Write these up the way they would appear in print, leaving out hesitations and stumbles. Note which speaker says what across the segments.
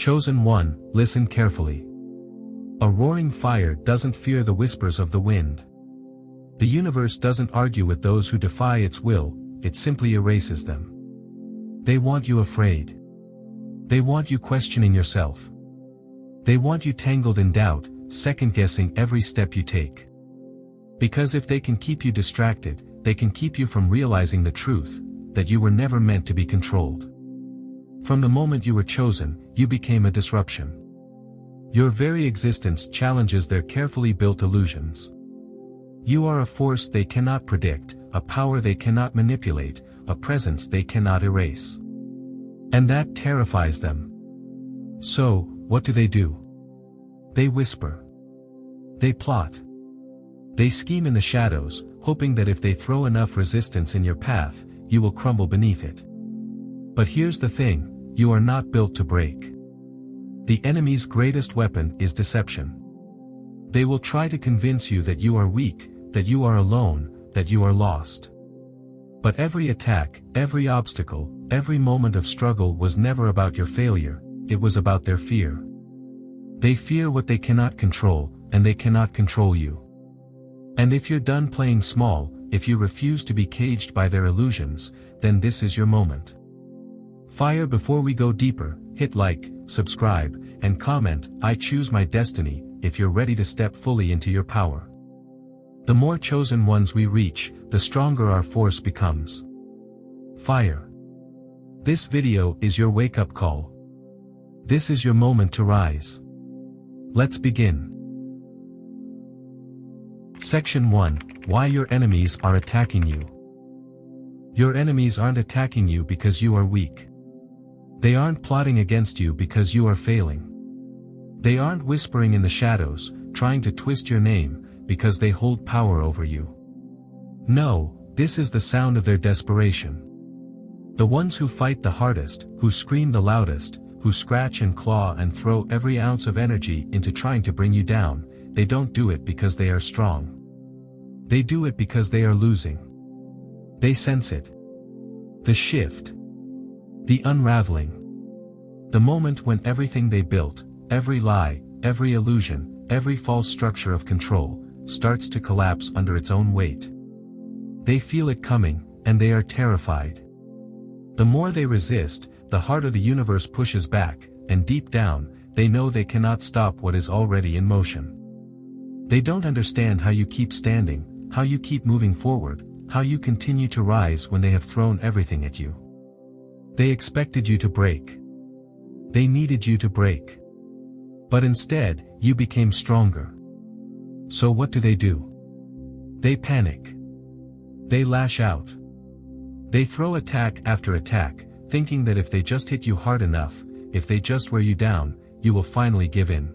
Speaker 1: Chosen one, listen carefully. A roaring fire doesn't fear the whispers of the wind. The universe doesn't argue with those who defy its will, it simply erases them. They want you afraid. They want you questioning yourself. They want you tangled in doubt, second-guessing every step you take. Because if they can keep you distracted, they can keep you from realizing the truth, that you were never meant to be controlled. From the moment you were chosen, you became a disruption. Your very existence challenges their carefully built illusions. You are a force they cannot predict, a power they cannot manipulate, a presence they cannot erase. And that terrifies them. So, what do? They whisper. They plot. They scheme in the shadows, hoping that if they throw enough resistance in your path, you will crumble beneath it. But here's the thing, you are not built to break. The enemy's greatest weapon is deception. They will try to convince you that you are weak, that you are alone, that you are lost. But every attack, every obstacle, every moment of struggle was never about your failure, it was about their fear. They fear what they cannot control, and they cannot control you. And if you're done playing small, if you refuse to be caged by their illusions, then this is your moment. Fire. Before we go deeper, hit like, subscribe, and comment, I choose my destiny, if you're ready to step fully into your power. The more chosen ones we reach, the stronger our force becomes. Fire. This video is your wake-up call. This is your moment to rise. Let's begin. Section 1. Why your enemies are attacking you. Your enemies aren't attacking you because you are weak. They aren't plotting against you because you are failing. They aren't whispering in the shadows, trying to twist your name, because they hold power over you. No, this is the sound of their desperation. The ones who fight the hardest, who scream the loudest, who scratch and claw and throw every ounce of energy into trying to bring you down, they don't do it because they are strong. They do it because they are losing. They sense it. The shift. The unraveling. The moment when everything they built, every lie, every illusion, every false structure of control, starts to collapse under its own weight. They feel it coming, and they are terrified. The more they resist, the harder the universe pushes back, and deep down, they know they cannot stop what is already in motion. They don't understand how you keep standing, how you keep moving forward, how you continue to rise when they have thrown everything at you. They expected you to break. They needed you to break. But instead, you became stronger. So what do? They panic. They lash out. They throw attack after attack, thinking that if they just hit you hard enough, if they just wear you down, you will finally give in.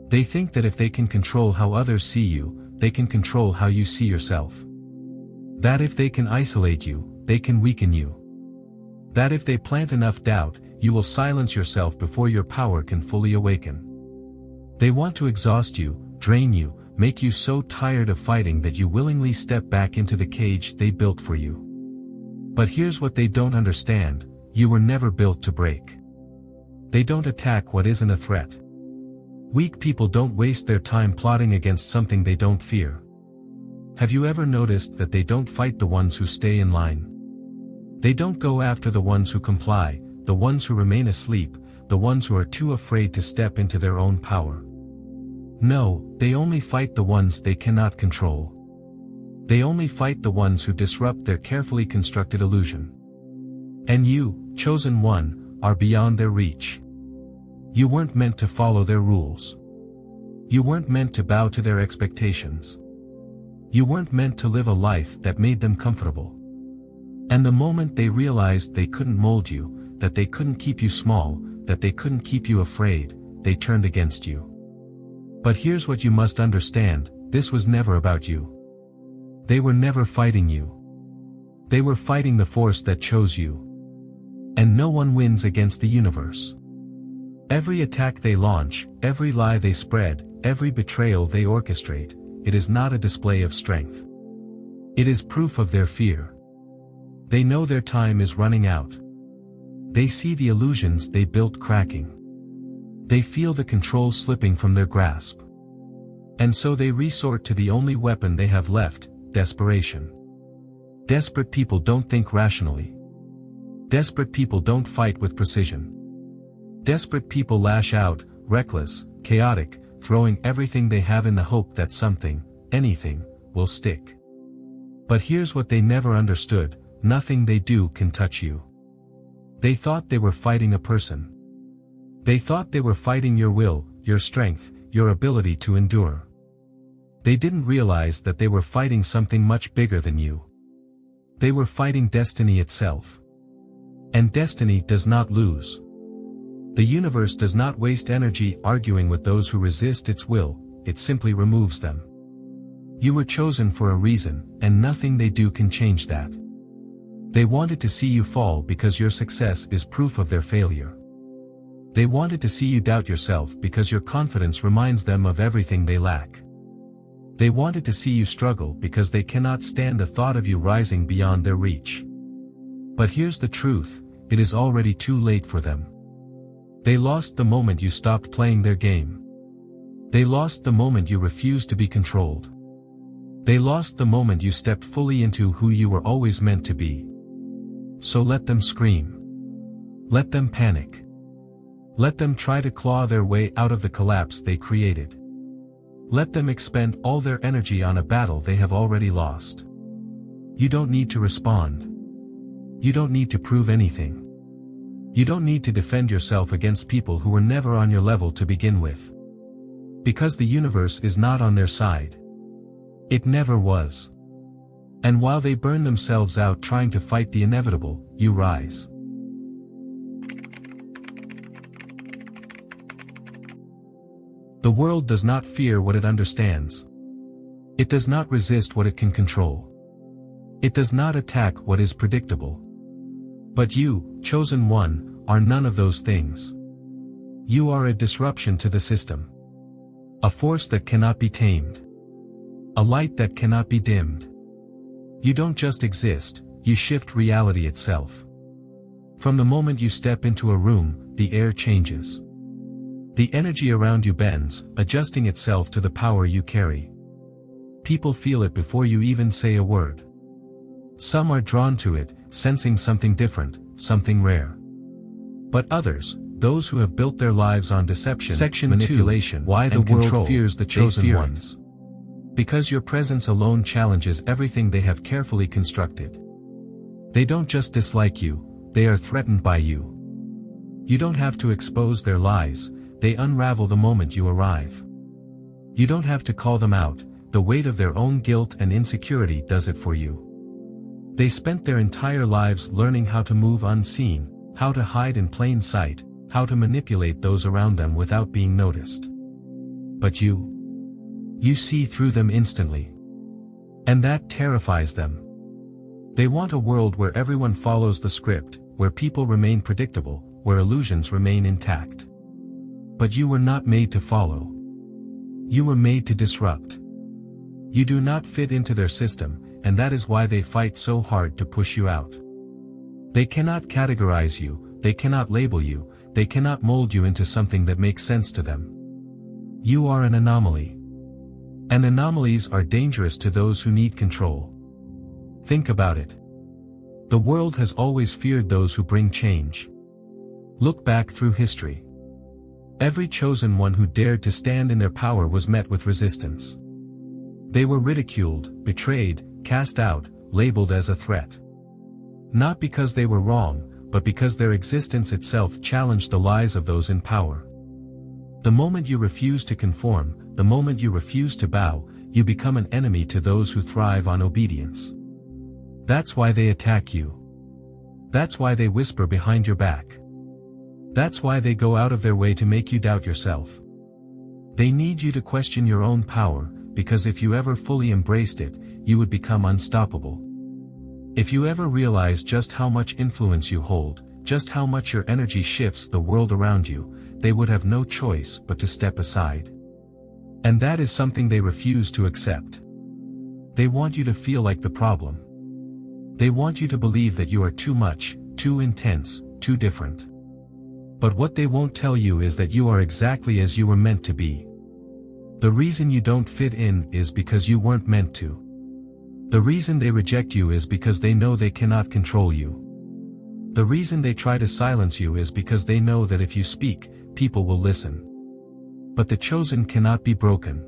Speaker 1: They think that if they can control how others see you, they can control how you see yourself. That if they can isolate you, they can weaken you. That if they plant enough doubt, you will silence yourself before your power can fully awaken. They want to exhaust you, drain you, make you so tired of fighting that you willingly step back into the cage they built for you. But here's what they don't understand, you were never built to break. They don't attack what isn't a threat. Weak people don't waste their time plotting against something they don't fear. Have you ever noticed that they don't fight the ones who stay in line? They don't go after the ones who comply, the ones who remain asleep, the ones who are too afraid to step into their own power. No, they only fight the ones they cannot control. They only fight the ones who disrupt their carefully constructed illusion. And you, chosen one, are beyond their reach. You weren't meant to follow their rules. You weren't meant to bow to their expectations. You weren't meant to live a life that made them comfortable. And the moment they realized they couldn't mold you, that they couldn't keep you small, that they couldn't keep you afraid, they turned against you. But here's what you must understand, this was never about you. They were never fighting you. They were fighting the force that chose you. And no one wins against the universe. Every attack they launch, every lie they spread, every betrayal they orchestrate, it is not a display of strength. It is proof of their fear. They know their time is running out. They see the illusions they built cracking. They feel the control slipping from their grasp. And so they resort to the only weapon they have left, desperation. Desperate people don't think rationally. Desperate people don't fight with precision. Desperate people lash out, reckless, chaotic, throwing everything they have in the hope that something, anything, will stick. But here's what they never understood: nothing they do can touch you. They thought they were fighting a person. They thought they were fighting your will, your strength, your ability to endure. They didn't realize that they were fighting something much bigger than you. They were fighting destiny itself. And destiny does not lose. The universe does not waste energy arguing with those who resist its will, it simply removes them. You were chosen for a reason, and nothing they do can change that. They wanted to see you fall because your success is proof of their failure. They wanted to see you doubt yourself because your confidence reminds them of everything they lack. They wanted to see you struggle because they cannot stand the thought of you rising beyond their reach. But here's the truth: it is already too late for them. They lost the moment you stopped playing their game. They lost the moment you refused to be controlled. They lost the moment you stepped fully into who you were always meant to be. So let them scream. Let them panic. Let them try to claw their way out of the collapse they created. Let them expend all their energy on a battle they have already lost. You don't need to respond. You don't need to prove anything. You don't need to defend yourself against people who were never on your level to begin with. Because the universe is not on their side. It never was. And while they burn themselves out trying to fight the inevitable, you rise. The world does not fear what it understands. It does not resist what it can control. It does not attack what is predictable. But you, chosen one, are none of those things. You are a disruption to the system. A force that cannot be tamed. A light that cannot be dimmed. You don't just exist, you shift reality itself. From the moment you step into a room, the air changes. The energy around you bends, adjusting itself to the power you carry. People feel it before you even say a word. Some are drawn to it, sensing something different, something rare. But others, those who have built their lives on deception, manipulation, why the world fears the chosen ones. Because your presence alone challenges everything they have carefully constructed. They don't just dislike you, they are threatened by you. You don't have to expose their lies, they unravel the moment you arrive. You don't have to call them out, the weight of their own guilt and insecurity does it for you. They spent their entire lives learning how to move unseen, how to hide in plain sight, how to manipulate those around them without being noticed. But you see through them instantly. And that terrifies them. They want a world where everyone follows the script, where people remain predictable, where illusions remain intact. But you were not made to follow. You were made to disrupt. You do not fit into their system, and that is why they fight so hard to push you out. They cannot categorize you, they cannot label you, they cannot mold you into something that makes sense to them. You are an anomaly. And anomalies are dangerous to those who need control. Think about it. The world has always feared those who bring change. Look back through history. Every chosen one who dared to stand in their power was met with resistance. They were ridiculed, betrayed, cast out, labeled as a threat. Not because they were wrong, but because their existence itself challenged the lies of those in power. The moment you refuse to conform, the moment you refuse to bow, you become an enemy to those who thrive on obedience. That's why they attack you. That's why they whisper behind your back. That's why they go out of their way to make you doubt yourself. They need you to question your own power, because if you ever fully embraced it, you would become unstoppable. If you ever realize just how much influence you hold, just how much your energy shifts the world around you, they would have no choice but to step aside. And that is something they refuse to accept. They want you to feel like the problem. They want you to believe that you are too much, too intense, too different. But what they won't tell you is that you are exactly as you were meant to be. The reason you don't fit in is because you weren't meant to. The reason they reject you is because they know they cannot control you. The reason they try to silence you is because they know that if you speak, people will listen. But the chosen cannot be broken.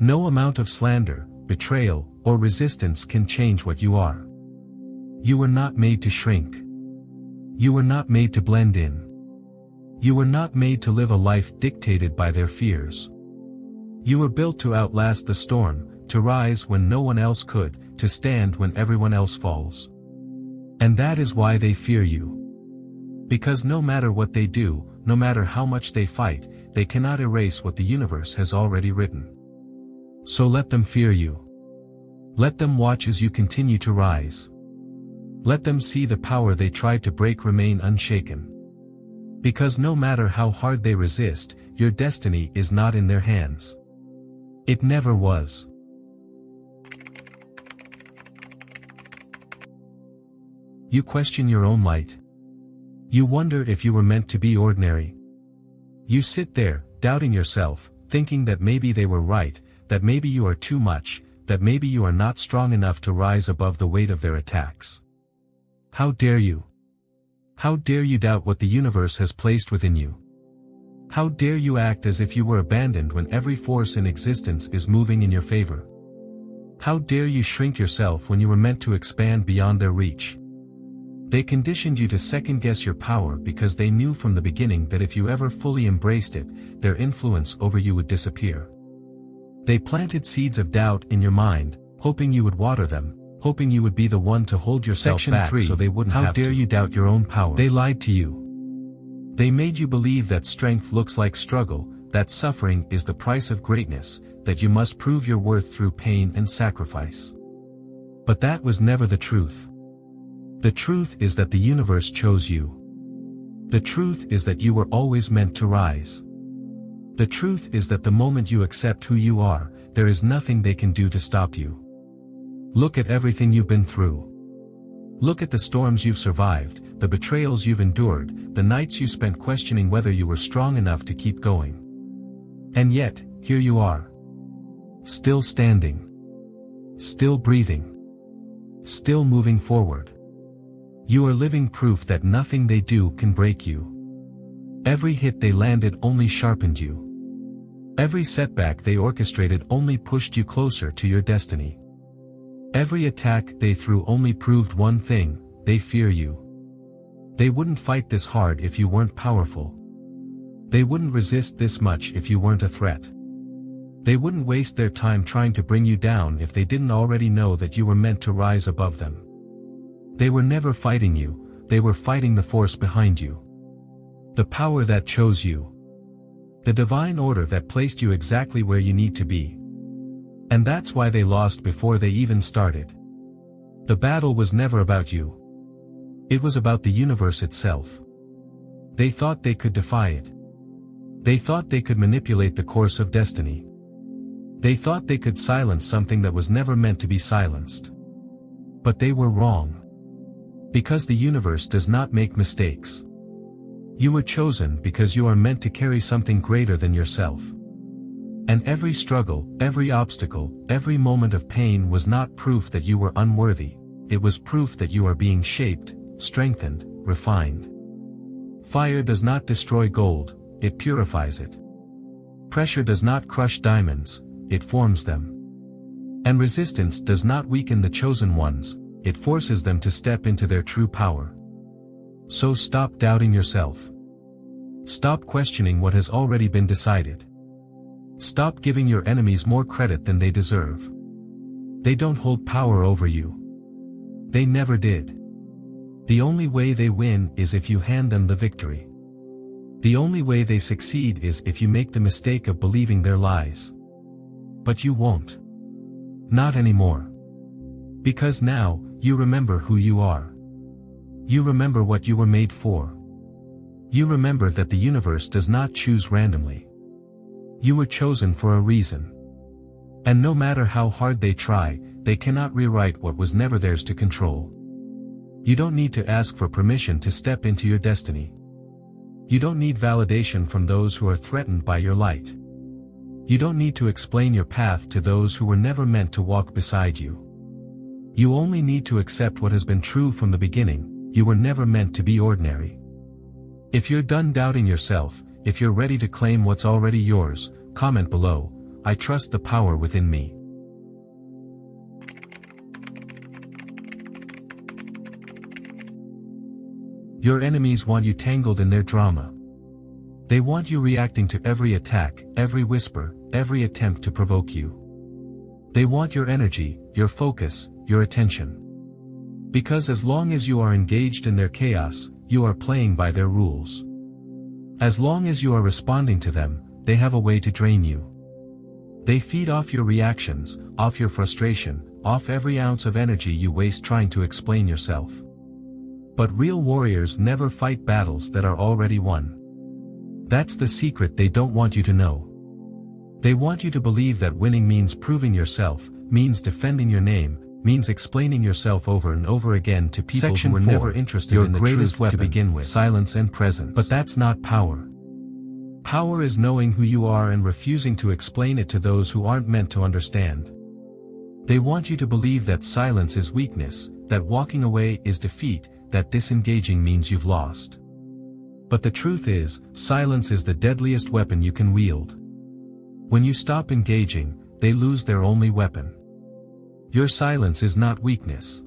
Speaker 1: No amount of slander, betrayal, or resistance can change what you are. You were not made to shrink. You were not made to blend in. You were not made to live a life dictated by their fears. You were built to outlast the storm, to rise when no one else could, to stand when everyone else falls. And that is why they fear you. Because no matter what they do, no matter how much they fight, they cannot erase what the universe has already written. So let them fear you. Let them watch as you continue to rise. Let them see the power they tried to break remain unshaken. Because no matter how hard they resist, your destiny is not in their hands. It never was. You question your own light. You wonder if you were meant to be ordinary. You sit there, doubting yourself, thinking that maybe they were right, that maybe you are too much, that maybe you are not strong enough to rise above the weight of their attacks. How dare you? How dare you doubt what the universe has placed within you? How dare you act as if you were abandoned when every force in existence is moving in your favor? How dare you shrink yourself when you were meant to expand beyond their reach? They conditioned you to second-guess your power because they knew from the beginning that if you ever fully embraced it, their influence over you would disappear. They planted seeds of doubt in your mind, hoping you would water them, hoping you would be the one to hold yourself back so they wouldn't have to. How dare you doubt your own power? They lied to you. They made you believe that strength looks like struggle, that suffering is the price of greatness, that you must prove your worth through pain and sacrifice. But that was never the truth. The truth is that the universe chose you. The truth is that you were always meant to rise. The truth is that the moment you accept who you are, there is nothing they can do to stop you. Look at everything you've been through. Look at the storms you've survived, the betrayals you've endured, the nights you spent questioning whether you were strong enough to keep going. And yet, here you are. Still standing. Still breathing. Still moving forward. You are living proof that nothing they do can break you. Every hit they landed only sharpened you. Every setback they orchestrated only pushed you closer to your destiny. Every attack they threw only proved one thing: they fear you. They wouldn't fight this hard if you weren't powerful. They wouldn't resist this much if you weren't a threat. They wouldn't waste their time trying to bring you down if they didn't already know that you were meant to rise above them. They were never fighting you, they were fighting the force behind you. The power that chose you. The divine order that placed you exactly where you need to be. And that's why they lost before they even started. The battle was never about you. It was about the universe itself. They thought they could defy it. They thought they could manipulate the course of destiny. They thought they could silence something that was never meant to be silenced. But they were wrong. Because the universe does not make mistakes. You were chosen because you are meant to carry something greater than yourself. And every struggle, every obstacle, every moment of pain was not proof that you were unworthy, it was proof that you are being shaped, strengthened, refined. Fire does not destroy gold, it purifies it. Pressure does not crush diamonds, it forms them. And resistance does not weaken the chosen ones, it forces them to step into their true power. So stop doubting yourself. Stop questioning what has already been decided. Stop giving your enemies more credit than they deserve. They don't hold power over you. They never did. The only way they win is if you hand them the victory. The only way they succeed is if you make the mistake of believing their lies. But you won't. Not anymore. Because now, you remember who you are. You remember what you were made for. You remember that the universe does not choose randomly. You were chosen for a reason. And no matter how hard they try, they cannot rewrite what was never theirs to control. You don't need to ask for permission to step into your destiny. You don't need validation from those who are threatened by your light. You don't need to explain your path to those who were never meant to walk beside you. You only need to accept what has been true from the beginning: you were never meant to be ordinary. If you're done doubting yourself, if you're ready to claim what's already yours, comment below, "I trust the power within me." Your enemies want you tangled in their drama. They want you reacting to every attack, every whisper, every attempt to provoke you. They want your energy, your focus, your attention. Because as long as you are engaged in their chaos, you are playing by their rules. As long as you are responding to them, they have a way to drain you. They feed off your reactions, off your frustration, off every ounce of energy you waste trying to explain yourself. But real warriors never fight battles that are already won. That's the secret they don't want you to know. They want you to believe that winning means proving yourself, means defending your name, means explaining yourself over and over again to people who were never interested in the truth to begin with. Silence and presence. But that's not power. Power is knowing who you are and refusing to explain it to those who aren't meant to understand. They want you to believe that silence is weakness, that walking away is defeat, that disengaging means you've lost. But the truth is, silence is the deadliest weapon you can wield. When you stop engaging, they lose their only weapon. Your silence is not weakness.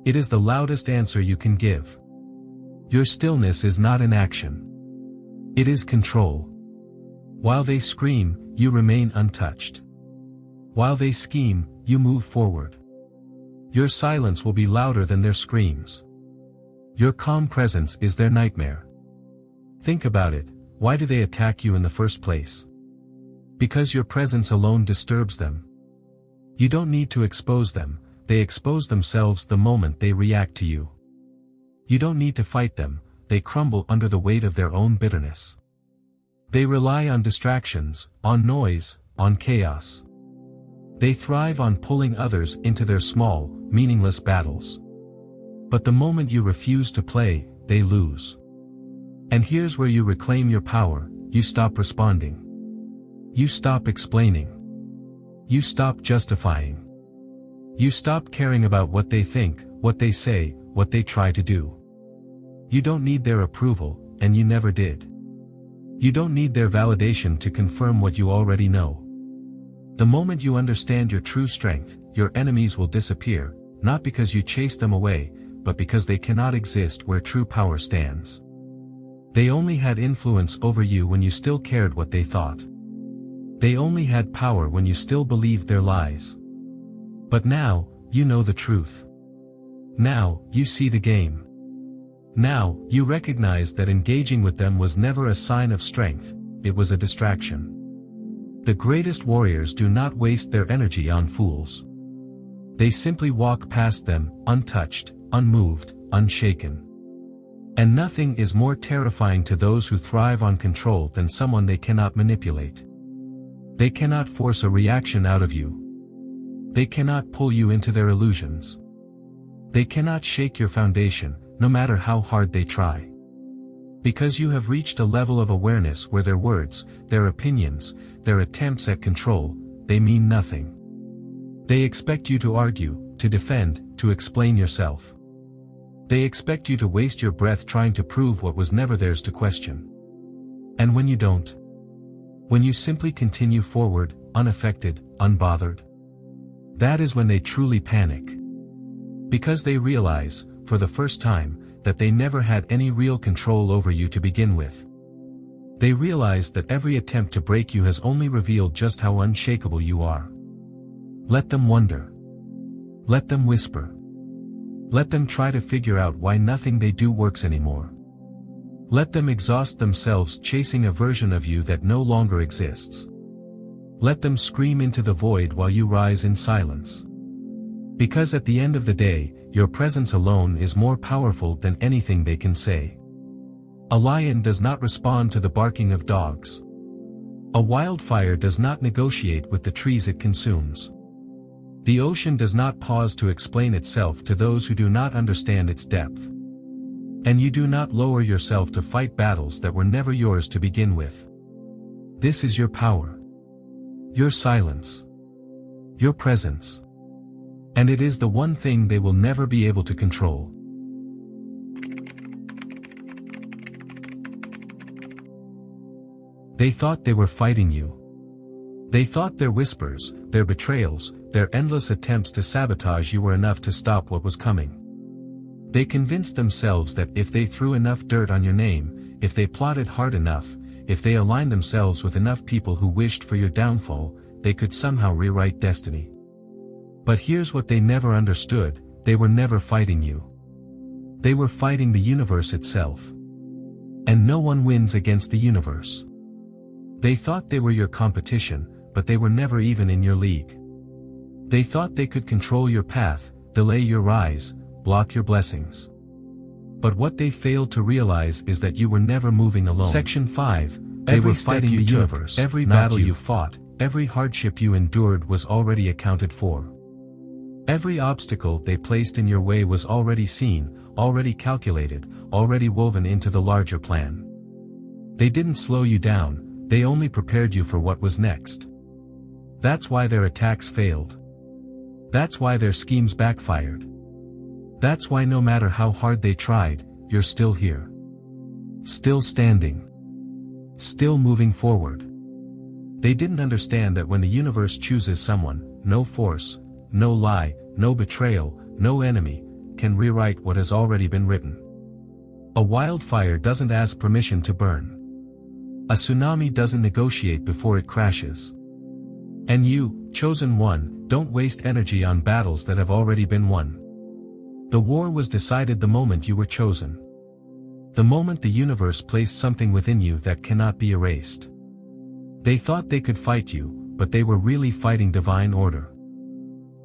Speaker 1: It is the loudest answer you can give. Your stillness is not inaction. It is control. While they scream, you remain untouched. While they scheme, you move forward. Your silence will be louder than their screams. Your calm presence is their nightmare. Think about it: why do they attack you in the first place? Because your presence alone disturbs them. You don't need to expose them, they expose themselves the moment they react to you. You don't need to fight them, they crumble under the weight of their own bitterness. They rely on distractions, on noise, on chaos. They thrive on pulling others into their small, meaningless battles. But the moment you refuse to play, they lose. And here's where you reclaim your power: you stop responding. You stop explaining. You stop justifying. You stop caring about what they think, what they say, what they try to do. You don't need their approval, and you never did. You don't need their validation to confirm what you already know. The moment you understand your true strength, your enemies will disappear, not because you chase them away, but because they cannot exist where true power stands. They only had influence over you when you still cared what they thought. They only had power when you still believed their lies. But now, you know the truth. Now, you see the game. Now, you recognize that engaging with them was never a sign of strength, it was a distraction. The greatest warriors do not waste their energy on fools. They simply walk past them, untouched, unmoved, unshaken. And nothing is more terrifying to those who thrive on control than someone they cannot manipulate. They cannot force a reaction out of you. They cannot pull you into their illusions. They cannot shake your foundation, no matter how hard they try. Because you have reached a level of awareness where their words, their opinions, their attempts at control, they mean nothing. They expect you to argue, to defend, to explain yourself. They expect you to waste your breath trying to prove what was never theirs to question. And when you don't, when you simply continue forward, unaffected, unbothered, that is when they truly panic. Because they realize, for the first time, that they never had any real control over you to begin with. They realize that every attempt to break you has only revealed just how unshakable you are. Let them wonder. Let them whisper. Let them try to figure out why nothing they do works anymore. Let them exhaust themselves chasing a version of you that no longer exists. Let them scream into the void while you rise in silence. Because at the end of the day, your presence alone is more powerful than anything they can say. A lion does not respond to the barking of dogs. A wildfire does not negotiate with the trees it consumes. The ocean does not pause to explain itself to those who do not understand its depth. And you do not lower yourself to fight battles that were never yours to begin with. This is your power. Your silence. Your presence. And it is the one thing they will never be able to control. They thought they were fighting you. They thought their whispers, their betrayals, their endless attempts to sabotage you were enough to stop what was coming. They convinced themselves that if they threw enough dirt on your name, if they plotted hard enough, if they aligned themselves with enough people who wished for your downfall, they could somehow rewrite destiny. But here's what they never understood: they were never fighting you. They were fighting the universe itself. And no one wins against the universe. They thought they were your competition, but they were never even in your league. They thought they could control your path, delay your rise, block your blessings. But what they failed to realize is that you were never moving alone. Section 5. They were fighting the universe. Every battle you fought, every hardship you endured was already accounted for. Every obstacle they placed in your way was already seen, already calculated, already woven into the larger plan. They didn't slow you down, they only prepared you for what was next. That's why their attacks failed. That's why their schemes backfired. That's why no matter how hard they tried, you're still here. Still standing. Still moving forward. They didn't understand that when the universe chooses someone, no force, no lie, no betrayal, no enemy, can rewrite what has already been written. A wildfire doesn't ask permission to burn. A tsunami doesn't negotiate before it crashes. And you, chosen one, don't waste energy on battles that have already been won. The war was decided the moment you were chosen. The moment the universe placed something within you that cannot be erased. They thought they could fight you, but they were really fighting divine order.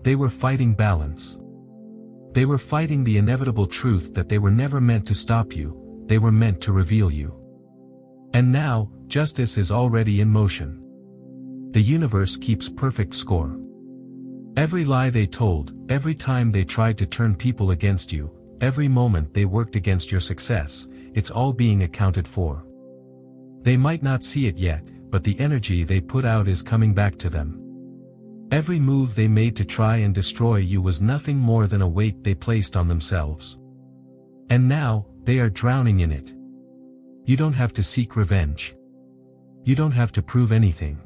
Speaker 1: They were fighting balance. They were fighting the inevitable truth that they were never meant to stop you, they were meant to reveal you. And now, justice is already in motion. The universe keeps perfect score. Every lie they told, every time they tried to turn people against you, every moment they worked against your success, it's all being accounted for. They might not see it yet, but the energy they put out is coming back to them. Every move they made to try and destroy you was nothing more than a weight they placed on themselves. And now, they are drowning in it. You don't have to seek revenge. You don't have to prove anything.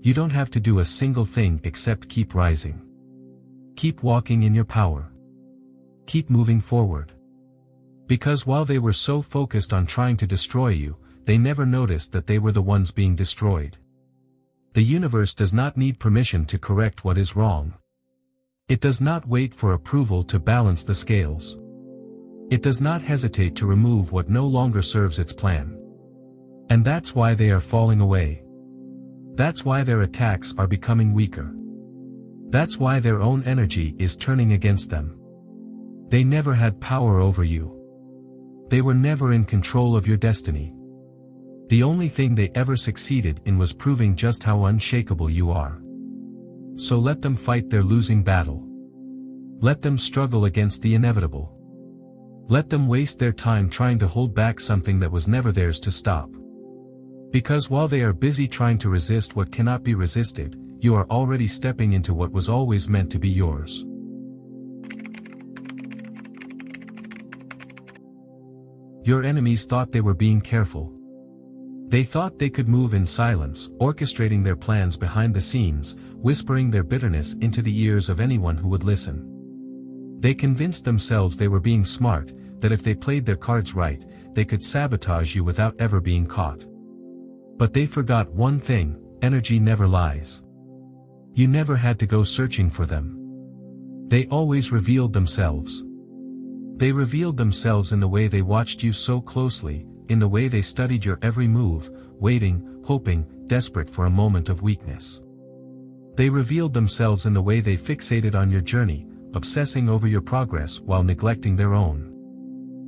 Speaker 1: You don't have to do a single thing except keep rising. Keep walking in your power. Keep moving forward. Because while they were so focused on trying to destroy you, they never noticed that they were the ones being destroyed. The universe does not need permission to correct what is wrong. It does not wait for approval to balance the scales. It does not hesitate to remove what no longer serves its plan. And that's why they are falling away. That's why their attacks are becoming weaker. That's why their own energy is turning against them. They never had power over you. They were never in control of your destiny. The only thing they ever succeeded in was proving just how unshakable you are. So let them fight their losing battle. Let them struggle against the inevitable. Let them waste their time trying to hold back something that was never theirs to stop. Because while they are busy trying to resist what cannot be resisted, you are already stepping into what was always meant to be yours. Your enemies thought they were being careful. They thought they could move in silence, orchestrating their plans behind the scenes, whispering their bitterness into the ears of anyone who would listen. They convinced themselves they were being smart, that if they played their cards right, they could sabotage you without ever being caught. But they forgot one thing: energy never lies. You never had to go searching for them. They always revealed themselves. They revealed themselves in the way they watched you so closely, in the way they studied your every move, waiting, hoping, desperate for a moment of weakness. They revealed themselves in the way they fixated on your journey, obsessing over your progress while neglecting their own.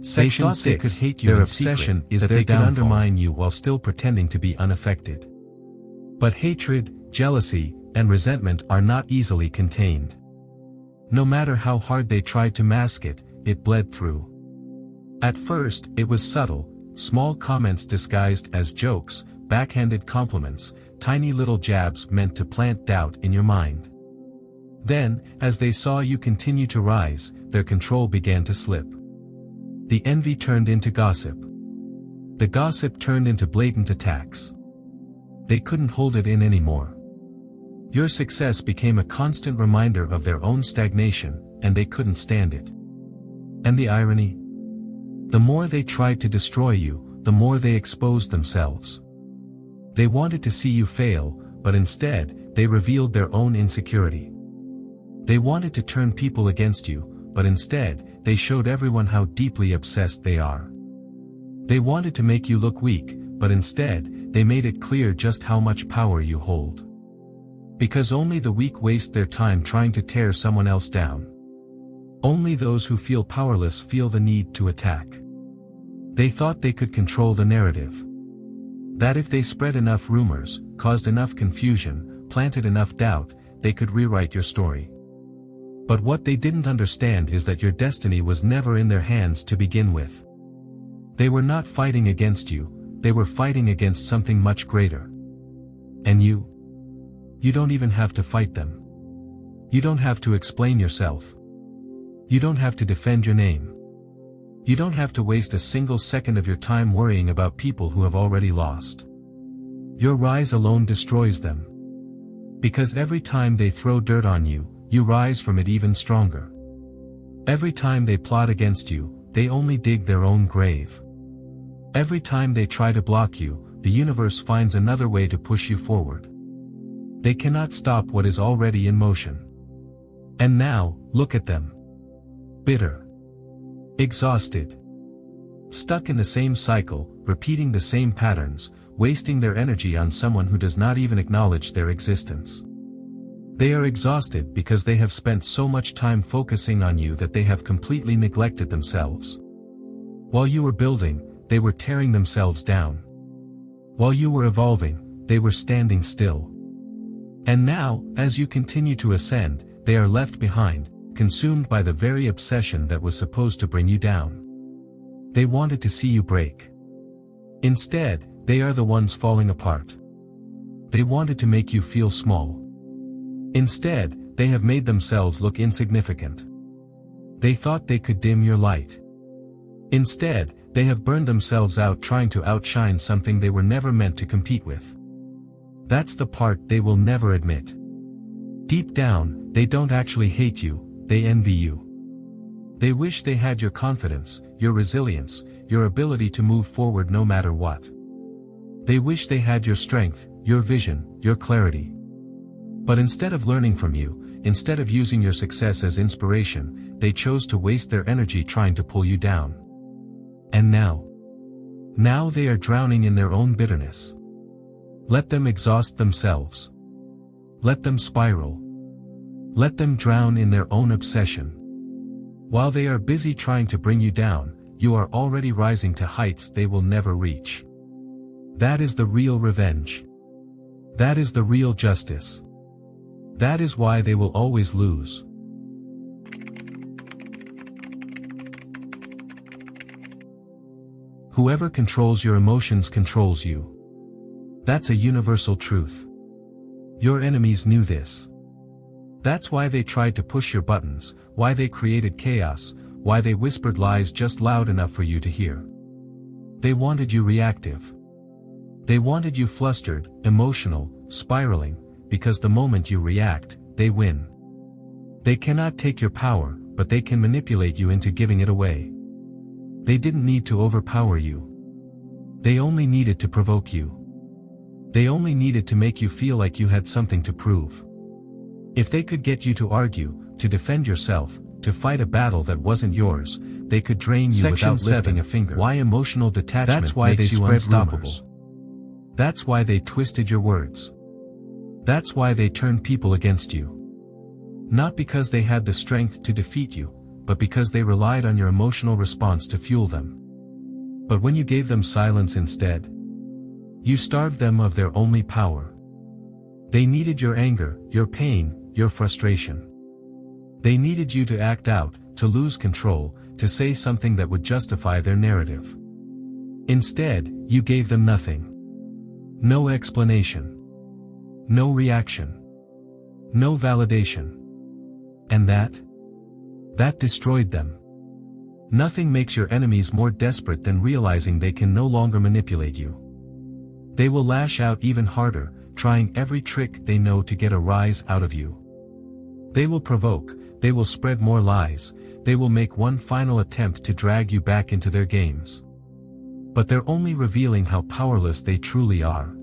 Speaker 1: Section 6. They could hate you. Their obsession is that they could undermine you while still pretending to be unaffected. But hatred, jealousy, and resentment are not easily contained. No matter how hard they tried to mask it, it bled through. At first, it was subtle, small comments disguised as jokes, backhanded compliments, tiny little jabs meant to plant doubt in your mind. Then, as they saw you continue to rise, their control began to slip. The envy turned into gossip. The gossip turned into blatant attacks. They couldn't hold it in anymore. Your success became a constant reminder of their own stagnation, and they couldn't stand it. And the irony? The more they tried to destroy you, the more they exposed themselves. They wanted to see you fail, but instead, they revealed their own insecurity. They wanted to turn people against you, but instead, they showed everyone how deeply obsessed they are. They wanted to make you look weak, but instead, they made it clear just how much power you hold. Because only the weak waste their time trying to tear someone else down. Only those who feel powerless feel the need to attack. They thought they could control the narrative. That if they spread enough rumors, caused enough confusion, planted enough doubt, they could rewrite your story. But what they didn't understand is that your destiny was never in their hands to begin with. They were not fighting against you, they were fighting against something much greater. And you? You don't even have to fight them. You don't have to explain yourself. You don't have to defend your name. You don't have to waste a single second of your time worrying about people who have already lost. Your rise alone destroys them. Because every time they throw dirt on you, you rise from it even stronger. Every time they plot against you, they only dig their own grave. Every time they try to block you, the universe finds another way to push you forward. They cannot stop what is already in motion. And now, look at them. Bitter. Exhausted. Stuck in the same cycle, repeating the same patterns, wasting their energy on someone who does not even acknowledge their existence. They are exhausted because they have spent so much time focusing on you that they have completely neglected themselves. While you were building, they were tearing themselves down. While you were evolving, they were standing still. And now, as you continue to ascend, they are left behind, consumed by the very obsession that was supposed to bring you down. They wanted to see you break. Instead, they are the ones falling apart. They wanted to make you feel small. Instead, they have made themselves look insignificant. They thought they could dim your light. Instead, they have burned themselves out trying to outshine something they were never meant to compete with. That's the part they will never admit. Deep down, they don't actually hate you, they envy you. They wish they had your confidence, your resilience, your ability to move forward no matter what. They wish they had your strength, your vision, your clarity. But instead of learning from you, instead of using your success as inspiration, they chose to waste their energy trying to pull you down. And now they are drowning in their own bitterness. Let them exhaust themselves. Let them spiral. Let them drown in their own obsession. While they are busy trying to bring you down, you are already rising to heights they will never reach. That is the real revenge. That is the real justice. That is why they will always lose. Whoever controls your emotions controls you. That's a universal truth. Your enemies knew this. That's why they tried to push your buttons, why they created chaos, why they whispered lies just loud enough for you to hear. They wanted you reactive. They wanted you flustered, emotional, spiraling, because the moment you react, they win. They cannot take your power, but they can manipulate you into giving it away. They didn't need to overpower you. They only needed to provoke you. They only needed to make you feel like you had something to prove. If they could get you to argue, to defend yourself, to fight a battle that wasn't yours, they could drain you without lifting a finger. Why emotional detachment? That's why makes they you unstoppable. Rumors. That's why they twisted your words. That's why they turned people against you. Not because they had the strength to defeat you, but because they relied on your emotional response to fuel them. But when you gave them silence instead, you starved them of their only power. They needed your anger, your pain, your frustration. They needed you to act out, to lose control, to say something that would justify their narrative. Instead, you gave them nothing. No explanation. No reaction. No validation. And that destroyed them. Nothing makes your enemies more desperate than realizing they can no longer manipulate you. They will lash out even harder, trying every trick they know to get a rise out of you. They will provoke, they will spread more lies, they will make one final attempt to drag you back into their games. But they're only revealing how powerless they truly are.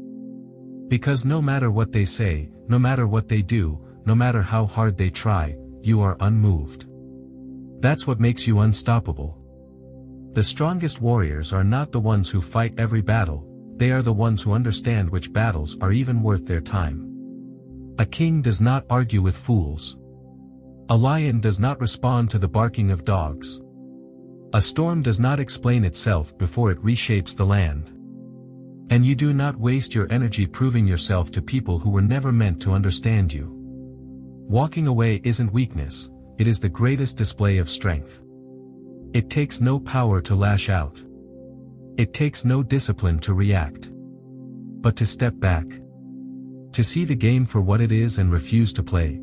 Speaker 1: Because no matter what they say, no matter what they do, no matter how hard they try, you are unmoved. That's what makes you unstoppable. The strongest warriors are not the ones who fight every battle, they are the ones who understand which battles are even worth their time. A king does not argue with fools. A lion does not respond to the barking of dogs. A storm does not explain itself before it reshapes the land. And you do not waste your energy proving yourself to people who were never meant to understand you. Walking away isn't weakness, it is the greatest display of strength. It takes no power to lash out. It takes no discipline to react. But to step back. To see the game for what it is and refuse to play.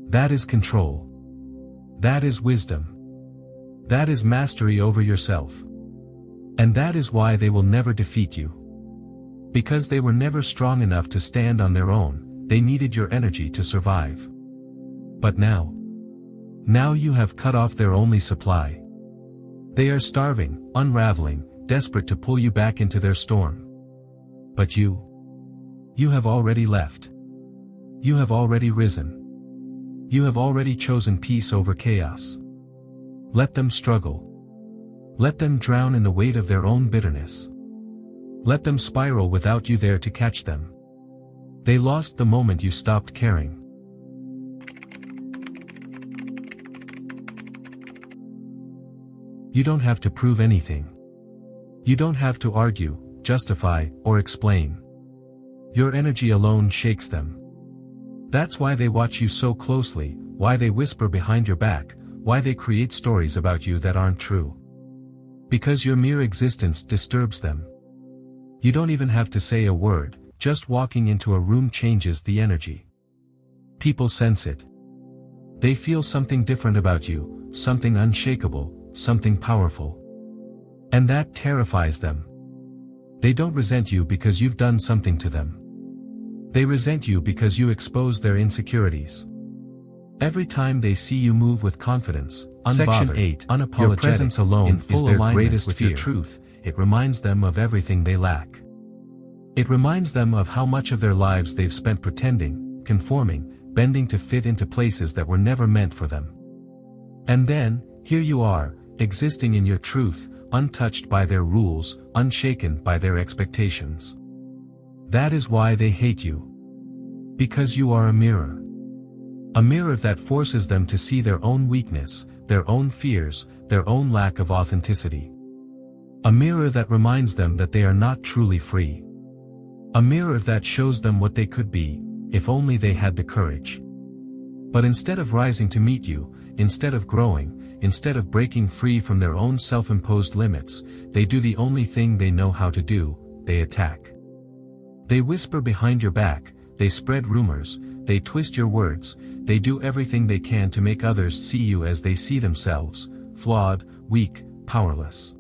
Speaker 1: That is control. That is wisdom. That is mastery over yourself. And that is why they will never defeat you. Because they were never strong enough to stand on their own, they needed your energy to survive. But now you have cut off their only supply. They are starving, unraveling, desperate to pull you back into their storm. But you have already left. You have already risen. You have already chosen peace over chaos. Let them struggle. Let them drown in the weight of their own bitterness. Let them spiral without you there to catch them. They lost the moment you stopped caring. You don't have to prove anything. You don't have to argue, justify, or explain. Your energy alone shakes them. That's why they watch you so closely, why they whisper behind your back, why they create stories about you that aren't true. Because your mere existence disturbs them. You don't even have to say a word, just walking into a room changes the energy. People sense it. They feel something different about you, something unshakable, something powerful. And that terrifies them. They don't resent you because you've done something to them. They resent you because you expose their insecurities. Every time they see you move with confidence, unbothered, Section 8, unapologetic, your presence alone is their greatest with fear. Your truth, it reminds them of everything they lack. It reminds them of how much of their lives they've spent pretending, conforming, bending to fit into places that were never meant for them. And then, here you are, existing in your truth, untouched by their rules, unshaken by their expectations. That is why they hate you. Because you are a mirror. A mirror that forces them to see their own weakness, their own fears, their own lack of authenticity. A mirror that reminds them that they are not truly free. A mirror that shows them what they could be, if only they had the courage. But instead of rising to meet you, instead of growing, instead of breaking free from their own self-imposed limits, they do the only thing they know how to do, they attack. They whisper behind your back, they spread rumors, they twist your words, they do everything they can to make others see you as they see themselves, flawed, weak, powerless.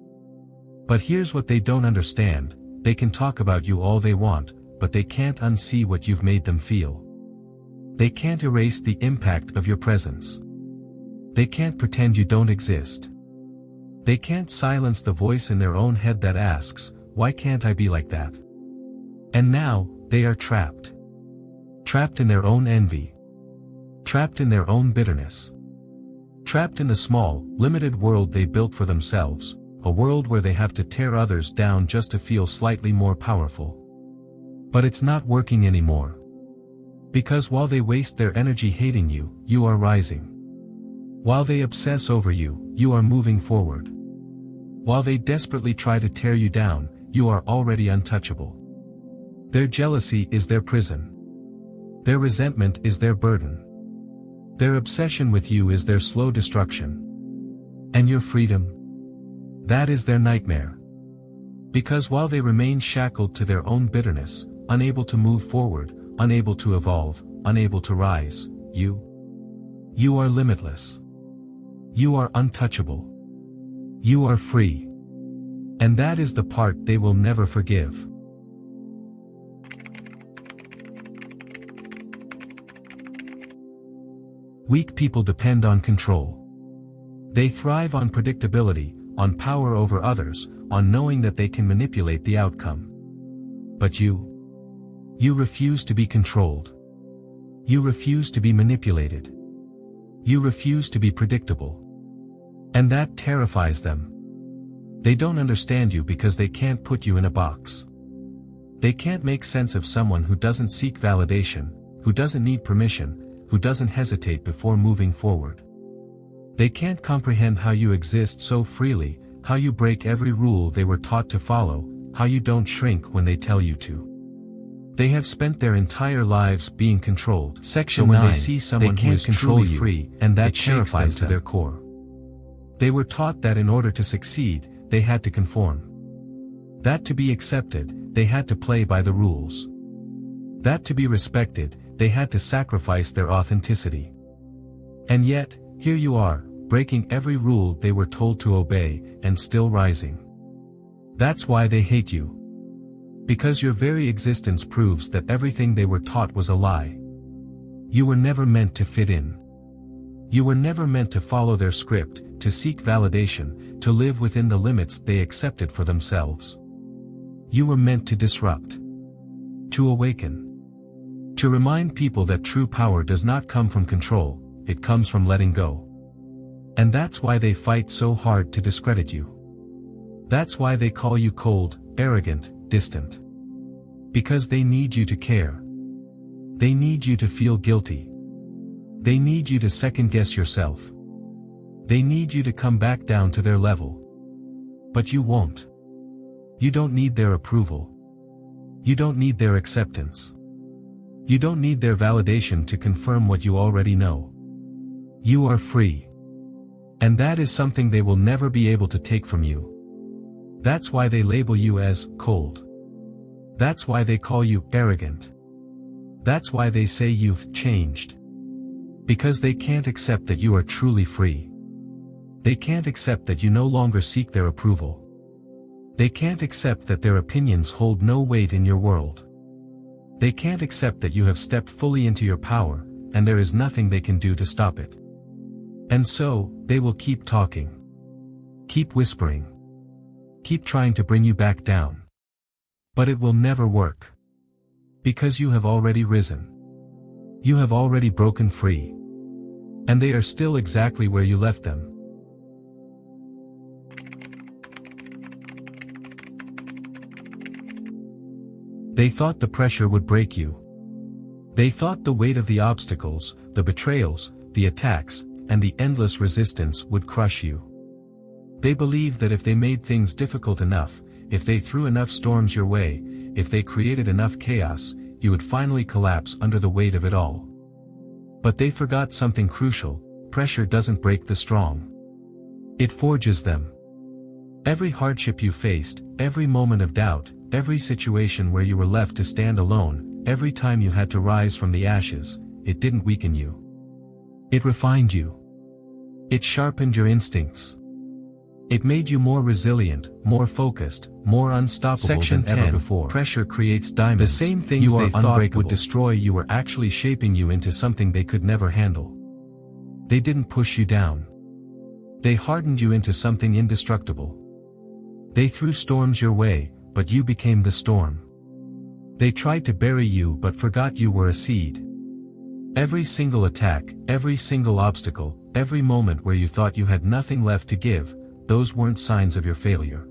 Speaker 1: But here's what they don't understand, they can talk about you all they want, but they can't unsee what you've made them feel. They can't erase the impact of your presence. They can't pretend you don't exist. They can't silence the voice in their own head that asks, why can't I be like that? And now, they are trapped. Trapped in their own envy. Trapped in their own bitterness. Trapped in the small, limited world they built for themselves, a world where they have to tear others down just to feel slightly more powerful. But it's not working anymore. Because while they waste their energy hating you, you are rising. While they obsess over you, you are moving forward. While they desperately try to tear you down, you are already untouchable. Their jealousy is their prison. Their resentment is their burden. Their obsession with you is their slow destruction. And your freedom? That is their nightmare. Because while they remain shackled to their own bitterness, unable to move forward, unable to evolve, unable to rise, you are limitless. You are untouchable. You are free. And that is the part they will never forgive. Weak people depend on control. They thrive on predictability, on power over others, on knowing that they can manipulate the outcome. But you refuse to be controlled. You refuse to be manipulated. You refuse to be predictable. And that terrifies them. They don't understand you because they can't put you in a box. They can't make sense of someone who doesn't seek validation, who doesn't need permission, who doesn't hesitate before moving forward. They can't comprehend how you exist so freely, how you break every rule they were taught to follow, how you don't shrink when they tell you to. They have spent their entire lives being controlled. Section 9, when they see someone who is truly free, and that terrifies them to their core. They were taught that in order to succeed, they had to conform. That to be accepted, they had to play by the rules. That to be respected, they had to sacrifice their authenticity. And yet, here you are, breaking every rule they were told to obey, and still rising. That's why they hate you. Because your very existence proves that everything they were taught was a lie. You were never meant to fit in. You were never meant to follow their script, to seek validation, to live within the limits they accepted for themselves. You were meant to disrupt. To awaken. To remind people that true power does not come from control, it comes from letting go. And that's why they fight so hard to discredit you. That's why they call you cold, arrogant, distant. Because they need you to care. They need you to feel guilty. They need you to second-guess yourself. They need you to come back down to their level. But you won't. You don't need their approval. You don't need their acceptance. You don't need their validation to confirm what you already know. You are free. And that is something they will never be able to take from you. That's why they label you as cold. That's why they call you arrogant. That's why they say you've changed. Because they can't accept that you are truly free. They can't accept that you no longer seek their approval. They can't accept that their opinions hold no weight in your world. They can't accept that you have stepped fully into your power, and there is nothing they can do to stop it. And so, they will keep talking. Keep whispering. Keep trying to bring you back down. But it will never work. Because you have already risen. You have already broken free. And they are still exactly where you left them. They thought the pressure would break you. They thought the weight of the obstacles, the betrayals, the attacks, and the endless resistance would crush you. They believed that if they made things difficult enough, if they threw enough storms your way, if they created enough chaos, you would finally collapse under the weight of it all. But they forgot something crucial: pressure doesn't break the strong. It forges them. Every hardship you faced, every moment of doubt, every situation where you were left to stand alone, every time you had to rise from the ashes, it didn't weaken you. It refined you. It sharpened your instincts. It made you more resilient, more focused, more unstoppable than ever before. Pressure creates diamonds. The same things they thought would destroy you were actually shaping you into something they could never handle. They didn't push you down. They hardened you into something indestructible. They threw storms your way, but you became the storm. They tried to bury you but forgot you were a seed. Every single attack, every single obstacle, every moment where you thought you had nothing left to give, those weren't signs of your failure.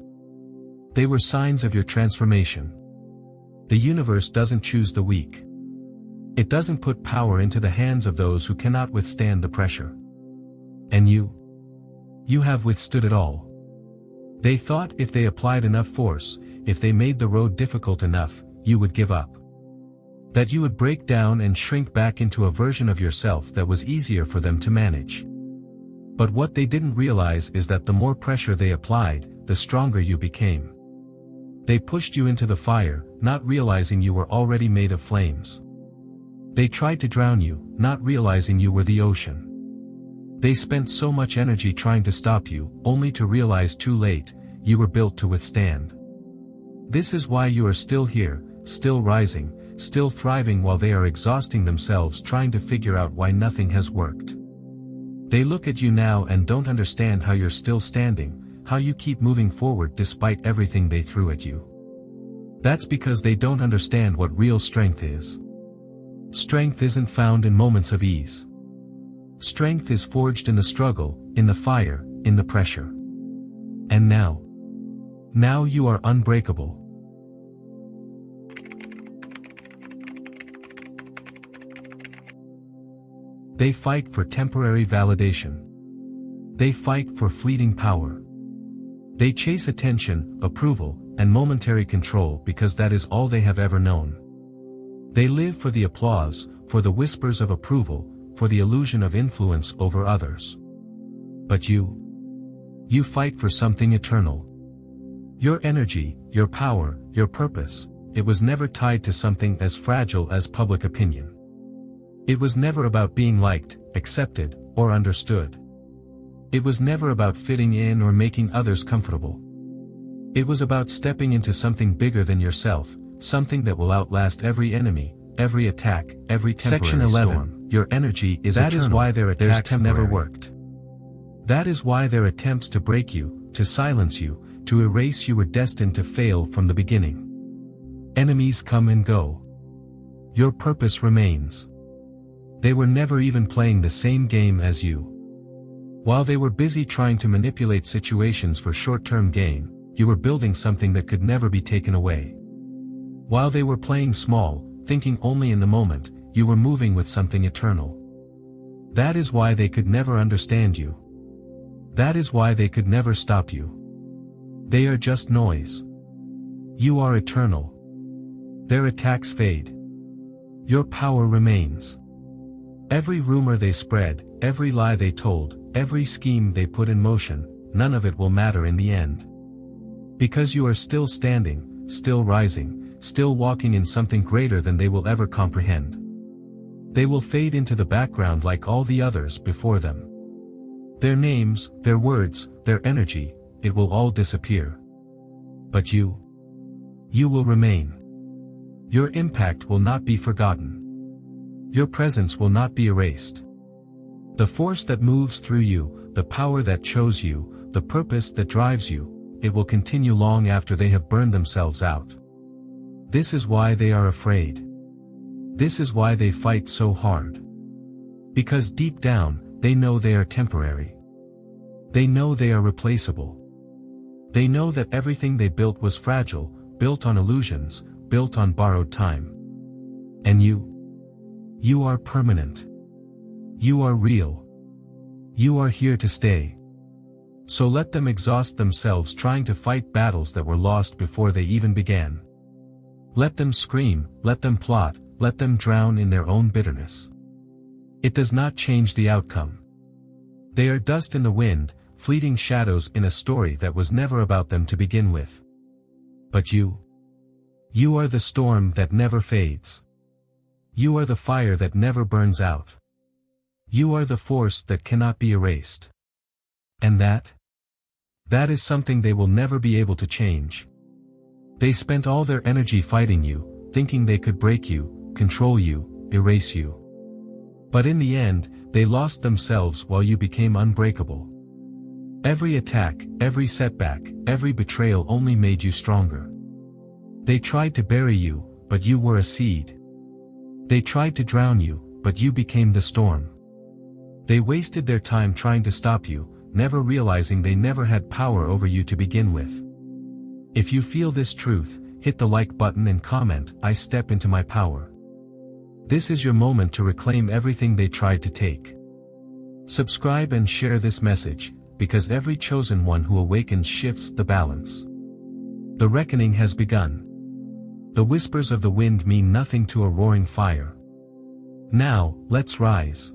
Speaker 1: They were signs of your transformation. The universe doesn't choose the weak. It doesn't put power into the hands of those who cannot withstand the pressure. And you have withstood it all. They thought if they applied enough force, if they made the road difficult enough, you would give up. That you would break down and shrink back into a version of yourself that was easier for them to manage. But what they didn't realize is that the more pressure they applied, the stronger you became. They pushed you into the fire, not realizing you were already made of flames. They tried to drown you, not realizing you were the ocean. They spent so much energy trying to stop you, only to realize too late, you were built to withstand. This is why you are still here, still rising, still thriving while they are exhausting themselves trying to figure out why nothing has worked. They look at you now and don't understand how you're still standing, how you keep moving forward despite everything they threw at you. That's because they don't understand what real strength is. Strength isn't found in moments of ease. Strength is forged in the struggle, in the fire, in the pressure. And now you are unbreakable. They fight for temporary validation. They fight for fleeting power. They chase attention, approval, and momentary control because that is all they have ever known. They live for the applause, for the whispers of approval, for the illusion of influence over others. But you fight for something eternal. Your energy, your power, your purpose, it was never tied to something as fragile as public opinion. It was never about being liked, accepted, or understood. It was never about fitting in or making others comfortable. It was about stepping into something bigger than yourself, something that will outlast every enemy, every attack, every temporary
Speaker 2: Section 11.
Speaker 1: storm. Your energy is
Speaker 2: That
Speaker 1: eternal.
Speaker 2: is why their
Speaker 1: There's
Speaker 2: attacks never
Speaker 1: temporary.
Speaker 2: worked.
Speaker 1: That is why their attempts to break you, to silence you, to erase you were destined to fail from the beginning. Enemies come and go. Your purpose remains. They were never even playing the same game as you. While they were busy trying to manipulate situations for short-term gain, you were building something that could never be taken away. While they were playing small, thinking only in the moment, you were moving with something eternal. That is why they could never understand you. That is why they could never stop you. They are just noise. You are eternal. Their attacks fade. Your power remains. Every rumor they spread, every lie they told, every scheme they put in motion, none of it will matter in the end. Because you are still standing, still rising, still walking in something greater than they will ever comprehend. They will fade into the background like all the others before them. Their names, their words, their energy, it will all disappear. But you will remain. Your impact will not be forgotten. Your presence will not be erased. The force that moves through you, the power that chose you, the purpose that drives you, it will continue long after they have burned themselves out. This is why they are afraid. This is why they fight so hard. Because deep down, they know they are temporary. They know they are replaceable. They know that everything they built was fragile, built on illusions, built on borrowed time. And you are permanent. You are real. You are here to stay. So let them exhaust themselves trying to fight battles that were lost before they even began. Let them scream, let them plot, let them drown in their own bitterness. It does not change the outcome. They are dust in the wind, fleeting shadows in a story that was never about them to begin with. But you are the storm that never fades. You are the fire that never burns out. You are the force that cannot be erased. And that is something they will never be able to change. They spent all their energy fighting you, thinking they could break you, control you, erase you. But in the end, they lost themselves while you became unbreakable. Every attack, every setback, every betrayal only made you stronger. They tried to bury you, but you were a seed. They tried to drown you, but you became the storm. They wasted their time trying to stop you, never realizing they never had power over you to begin with. If you feel this truth, hit the like button and comment, "I step into my power." This is your moment to reclaim everything they tried to take. Subscribe and share this message, because every chosen one who awakens shifts the balance. The reckoning has begun. The whispers of the wind mean nothing to a roaring fire. Now, let's rise.